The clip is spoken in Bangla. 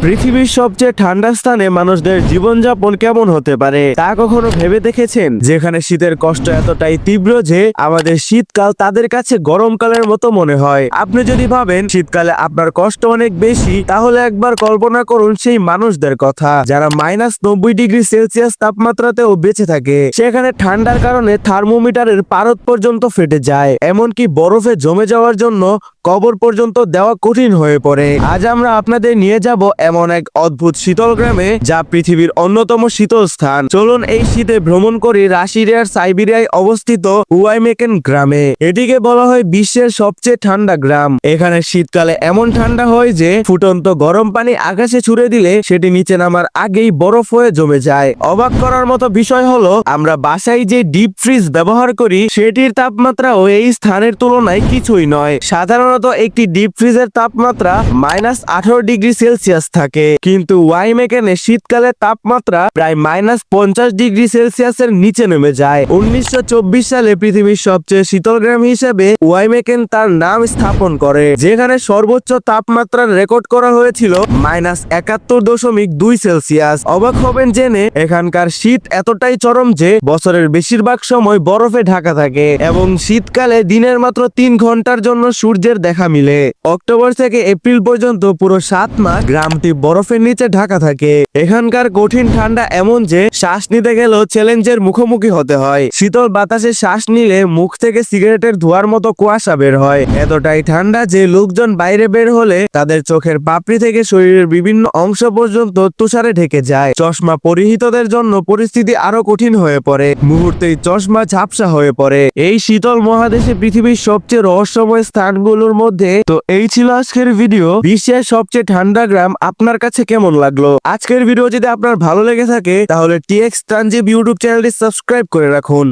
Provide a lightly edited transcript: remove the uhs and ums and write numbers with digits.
পৃথিবীর সবচেয়ে ঠান্ডা স্থানে মানুষদের জীবনযাপন কেমন হতে পারে তা কখনো ভেবে দেখেছেন? যেখানে শীতের কষ্ট এতটাই তীব্র যে আমাদের শীতকাল তাদের কাছে গরমকালের মতো মনে হয়। আপনি যদি ভাবেন শীতকালে আপনার কষ্ট অনেক বেশি, তাহলে একবার কল্পনা করুন সেই মানুষদের কথা যারা -90°C তাপমাত্রাতেও বেঁচে থাকে। সেখানে ঠান্ডার কারণে থার্মোমিটারের পারদ পর্যন্ত ফেটে যায়, এমনকি বরফে জমে যাওয়ার জন্য কবর পর্যন্ত দেওয়া কঠিন হয়ে পড়ে। আজ আমরা আপনাদের নিয়ে যাব এমন এক অদ্ভুত শীতল গ্রামে, যা পৃথিবীর অন্যতম শীতল স্থান। চলুন এই শীতে ভ্রমণ করি রাশিয়ার সাইবেরিয়ায় অবস্থিত ওয়াইমেকেন গ্রামে। এটিকে বলা হয় বিশ্বের সবচেয়ে ঠান্ডা গ্রাম। এখানে শীতকালে এমন ঠান্ডা হয় যে ফুটন্ত গরম পানি আকাশে ছুড়ে দিলে সেটি নিচে নামার আগেই বরফ হয়ে জমে যায়। অবাক করার মতো বিষয় হলো, আমরা বাসায় যে ডিপ ফ্রিজ ব্যবহার করি সেটির তাপমাত্রাও এই স্থানের তুলনায় কিছুই নয়। সাধারণত একটি ডিপ ফ্রিজের তাপমাত্রা -18°C থাকে, কিন্তু ওয়াইমেকেনে শীতকালে তাপমাত্রা প্রায় -50°C নিচে নেমে যায়। 1924 সালে পৃথিবীর সবচেয়ে শীতল গ্রাম হিসেবে ওয়াইমেকেন তার নাম স্থাপন করে, যেখানে সর্বোচ্চ তাপমাত্রা রেকর্ড করা হয়েছিল -71.2°C। অবাক হবেন জেনে, এখানকার শীত এতটাই চরম যে বছরের বেশিরভাগ সময় বরফে ঢাকা থাকে এবং শীতকালে দিনের মাত্র 3 ঘন্টার জন্য সূর্যের দেখা মিলে। অক্টোবর থেকে এপ্রিল পর্যন্ত পুরো 7 মাস গ্রামটি বরফের নিচে ঢাকা থাকে। এখানকার কঠিন ঠান্ডা এমন যে শ্বাস নিতে গেলেও চ্যালেঞ্জের মুখোমুখি হতে হয়। শীতল বাতাসে শ্বাস নিলে মুখ থেকে সিগারেটের ধোঁয়ার মতো কুয়াশা বের হয়। এতটাই ঠান্ডা যে লোকজন বাইরে বের হলে তাদের চোখের পাপড়ি থেকে শরীরের বিভিন্ন অংশ পর্যন্ত তুষারে ঢেকে যায়। চশমা পরিহিতদের জন্য পরিস্থিতি আরো কঠিন হয়ে পড়ে, মুহূর্তেই চশমা ঝাপসা হয়ে পড়ে। এই শীতল মহাদেশে পৃথিবীর সবচেয়ে রহস্যময় স্থানগুলোর মধ্যে তো এই ছিল আজকের ভিডিও। বিশ্বের সবচেয়ে ঠান্ডা গ্রাম আপনার কাছে কেমন লাগলো? আজকের ভিডিও যদি আপনার ভালো লেগে থাকে তাহলে টিএক্স ট্রানজিট ইউটিউব চ্যানেলটি সাবস্ক্রাইব করে রাখুন।